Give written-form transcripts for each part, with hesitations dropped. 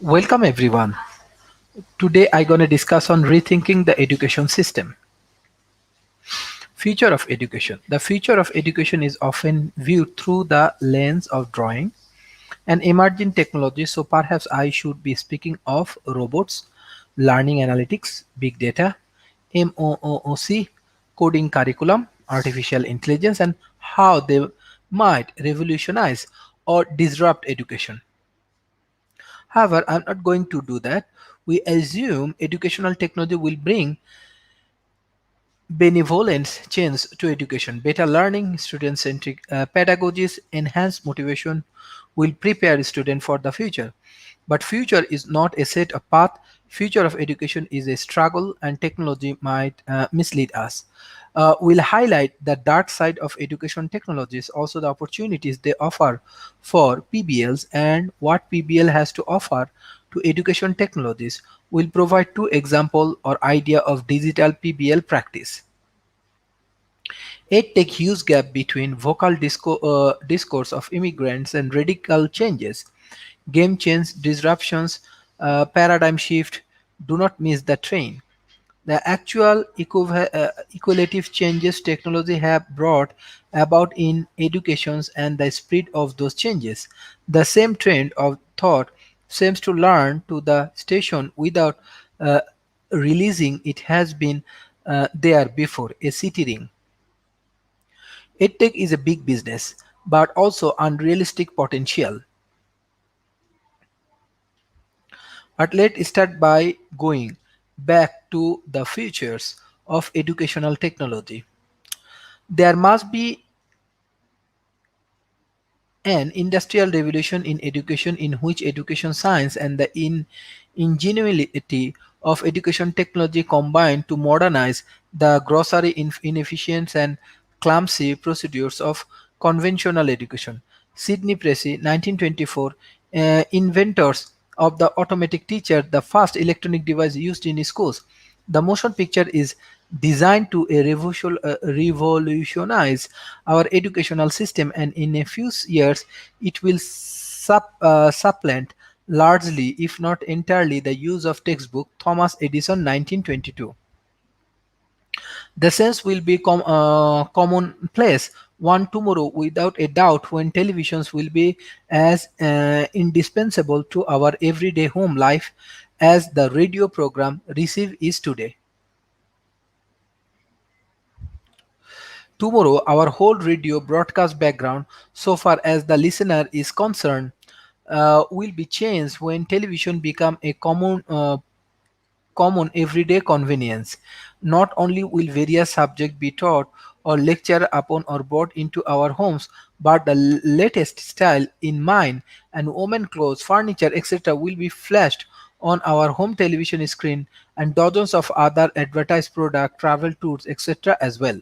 Welcome everyone. Today I'm going to discuss on rethinking the education system. Future of education. The future of education is often viewed through the lens of drawing and emerging technology. So perhaps I should be speaking of robots, learning analytics, big data, MOOC, coding curriculum, artificial intelligence, and how they might revolutionize or disrupt education. However, I'm not going to do that. We assume educational technology will bring benevolence change to education, better learning, student-centric pedagogies, enhanced motivation will prepare students for the future. But future is not a set of path. Future of education is a struggle, and technology might mislead us. We'll highlight the dark side of education technologies, also the opportunities they offer for PBLs and what PBL has to offer to education technologies. We'll provide two examples or idea of digital PBL practice. EdTech huge gap between vocal discourse of immigrants and radical changes. Game change, disruptions, paradigm shift. Do not miss the train. The actual equalative changes technology have brought about in educations and the spread of those changes. The same trend of thought seems to learn to the station without uh, releasing it has been there before, a city ring. EdTech is a big business, but also unrealistic potential. But let's start by going back to the futures of educational technology. There must be an industrial revolution in education in which education science and the ingenuity of education technology combine to modernize the grocery inefficiency and clumsy procedures of conventional education. Sidney Pressey, 1924, inventors of the automatic teacher, the first electronic device used in schools. The motion picture is designed to revolutionize our educational system, and in a few years it will supplant largely, if not entirely, the use of textbook. Thomas Edison, 1922. The sense will be commonplace one tomorrow without a doubt, when televisions will be as indispensable to our everyday home life as the radio program receive is today. Tomorrow, our whole radio broadcast background, so far as the listener is concerned, will be changed when television become a common everyday convenience. Not only will various subjects be taught or lectured upon or brought into our homes, but the latest style in mind and women clothes, furniture, etc. will be flashed on our home television screen, and dozens of other advertised product, travel tours, etc. as well.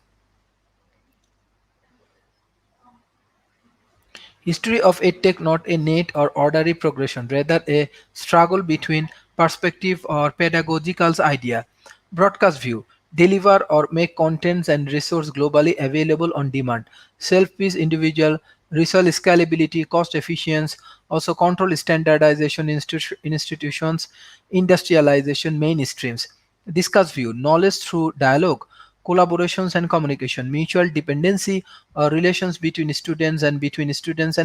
History of EdTech not a neat or orderly progression, rather a struggle between perspective or pedagogical idea. Broadcast view. Deliver or make contents and resource globally available on demand. Self-paced individual, resource scalability, cost efficiency, also control standardization institutions, industrialization mainstreams. Discuss view. Knowledge through dialogue, collaborations and communication, mutual dependency or relations between students and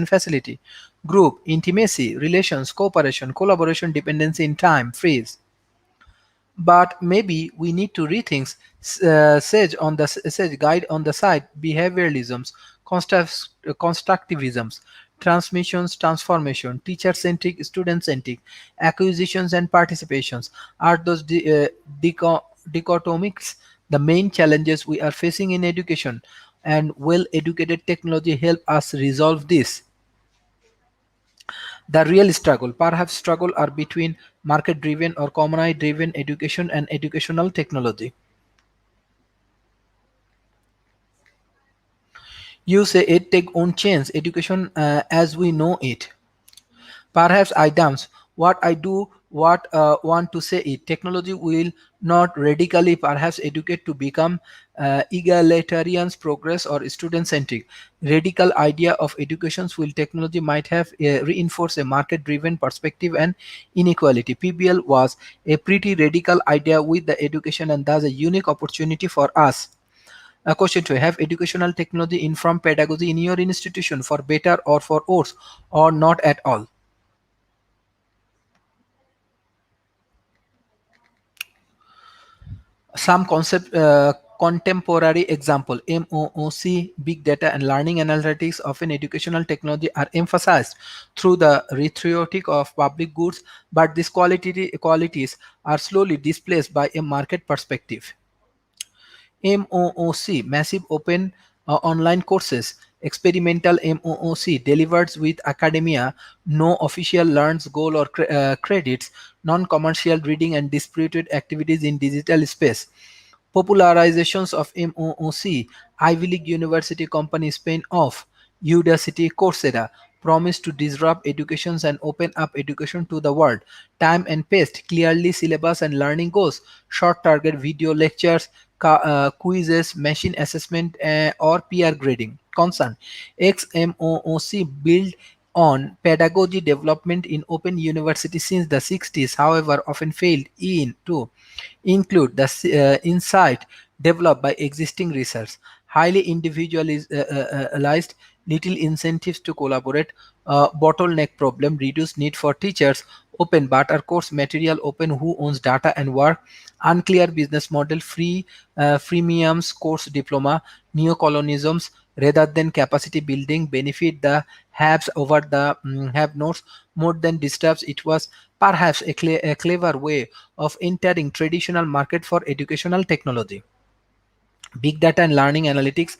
facility, group, intimacy, relations, cooperation, collaboration, dependency in time, phrase. But maybe we need to rethink Sage guide on the side, behavioralisms, constructivisms, transmissions, transformation, teacher-centric, student-centric, acquisitions and participations. Are those dichotomics the main challenges we are facing in education? And well-educated technology help us resolve this? The real struggle, perhaps struggle, are between market-driven or commodity-driven education and educational technology. You say EdTech won't change education as we know it. Perhaps I dumps what I do what want to say it. Technology will not radically perhaps educate to become egalitarian progress or student-centric. Radical idea of educations will technology might have reinforced a market-driven perspective and inequality. PBL was a pretty radical idea with the education and thus a unique opportunity for us. Question 2. Have educational technology informed pedagogy in your institution for better or for worse or not at all? Some contemporary example MOOC, big data and learning analytics of an educational technology are emphasized through the rhetoric of public goods, but these qualities are slowly displaced by a market perspective. MOOC, massive open online courses, experimental MOOC delivered with academia, no official learns goal or credits, non-commercial reading and disputed activities in digital space. Popularizations of MOOC, Ivy League university company spin off, Udacity, Coursera, promise to disrupt educations and open up education to the world. Time and paste, clearly syllabus and learning goals, short target video lectures, quizzes, machine assessment or peer grading. Concern, XMOOC build on pedagogy development in open university since the 60s, however, often failed in to include the insight developed by existing research, highly individualized, little incentives to collaborate, bottleneck problem, reduced need for teachers, open barter course material, open who owns data and work, unclear business model, freemiums course diploma, neocolonialisms rather than capacity building, benefit the haves over the have nots more than disturbs. It was perhaps a clever way of entering traditional market for educational technology. Big data and learning analytics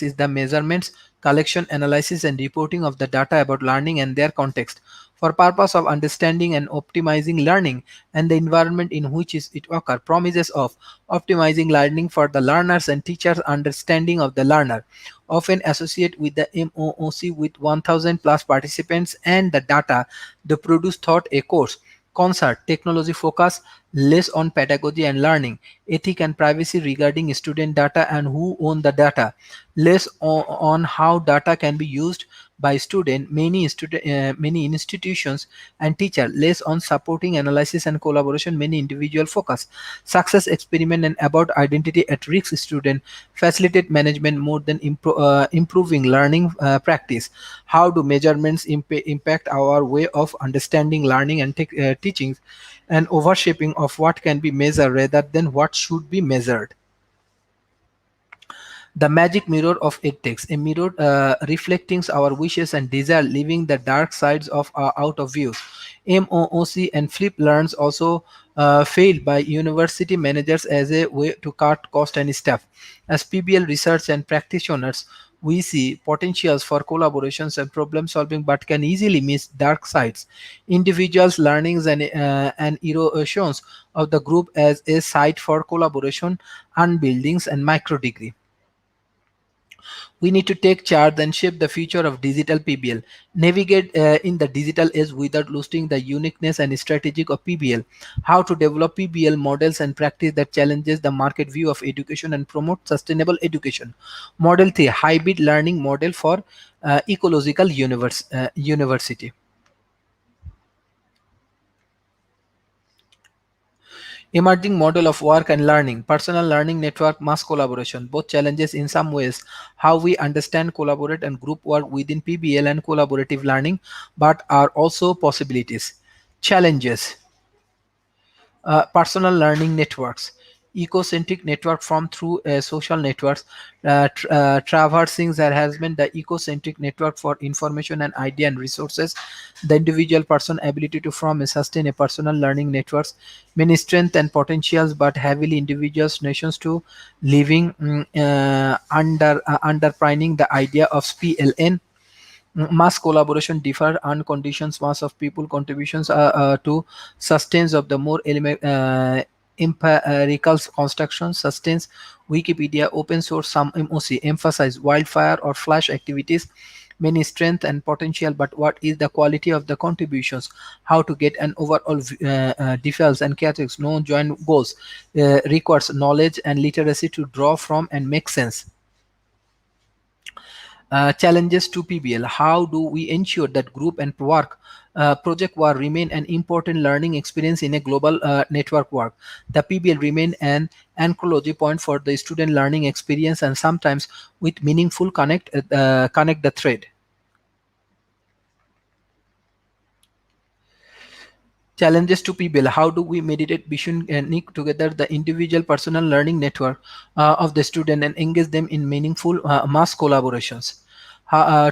is the measurements, collection, analysis and reporting of the data about learning and their context for purpose of understanding and optimizing learning and the environment in which it occurs. Promises of optimizing learning for the learners and teachers understanding of the learner, often associate with the MOOC with 1000 plus participants and the data they produce thought a course. Concert, technology focus less on pedagogy and learning, ethic and privacy regarding student data and who own the data, less on how data can be used by student, many institutions and teacher, less on supporting analysis and collaboration, many individual focus, success experiment and about identity at risk student, facilitate management more than improving learning practice. How do measurements impact our way of understanding learning and teaching, and overshaping of what can be measured rather than what should be measured. The magic mirror of ethics, a mirror reflecting our wishes and desire, leaving the dark sides of out of view. MOOC and flip learns also failed by university managers as a way to cut cost and staff. As PBL research and practitioners, we see potentials for collaborations and problem solving, but can easily miss dark sides. Individuals' learnings and erosions of the group as a site for collaboration, unbuildings, and micro degree. We need to take charge and shape the future of digital PBL. Navigate in the digital age without losing the uniqueness and strategic of PBL. How to develop PBL models and practice that challenges the market view of education and promote sustainable education. Model 3, hybrid learning model for ecological university. Emerging model of work and learning, personal learning network, mass collaboration, both challenges in some ways how we understand, collaborate and group work within PBL and collaborative learning, but are also possibilities. Challenges, personal learning networks, ecocentric network from through social networks, traversing that has been the ecocentric network for information and idea and resources, the individual person ability to form and sustain a personal learning networks, many strength and potentials but heavily individuals nations to living underpinning the idea of PLN. Mass collaboration differ and conditions mass of people contributions to sustains of the more empirical construction sustains. Wikipedia open source some MOC emphasize wildfire or flash activities, many strength and potential, but what is the quality of the contributions? How to get an overall details and characteristics? No joint goals requires knowledge and literacy to draw from and make sense. Challenges to PBL. How do we ensure that group and project work remain an important learning experience in a global network work? The PBL remain an anchorage point for the student learning experience, and sometimes with meaningful connect the thread. Challenges to people. How do we meditate vision and knit together the individual personal learning network of the student and engage them in meaningful mass collaborations?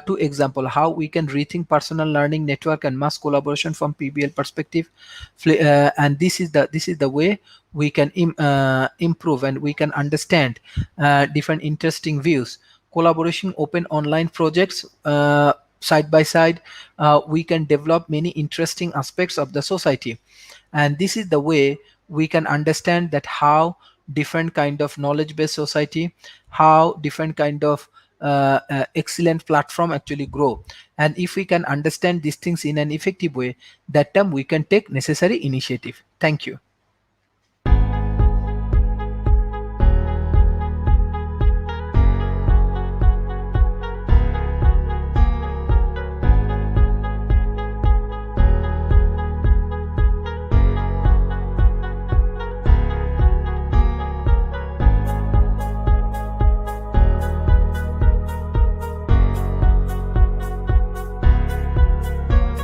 Two example, how we can rethink personal learning network and mass collaboration from PBL perspective, and this is the way we can improve and we can understand different interesting views. Collaboration open online projects side by side, we can develop many interesting aspects of the society, and this is the way we can understand that how different kind of knowledge based society, how different kind of excellent platform actually grow. And if we can understand these things in an effective way, that time we can take necessary initiative. Thank you.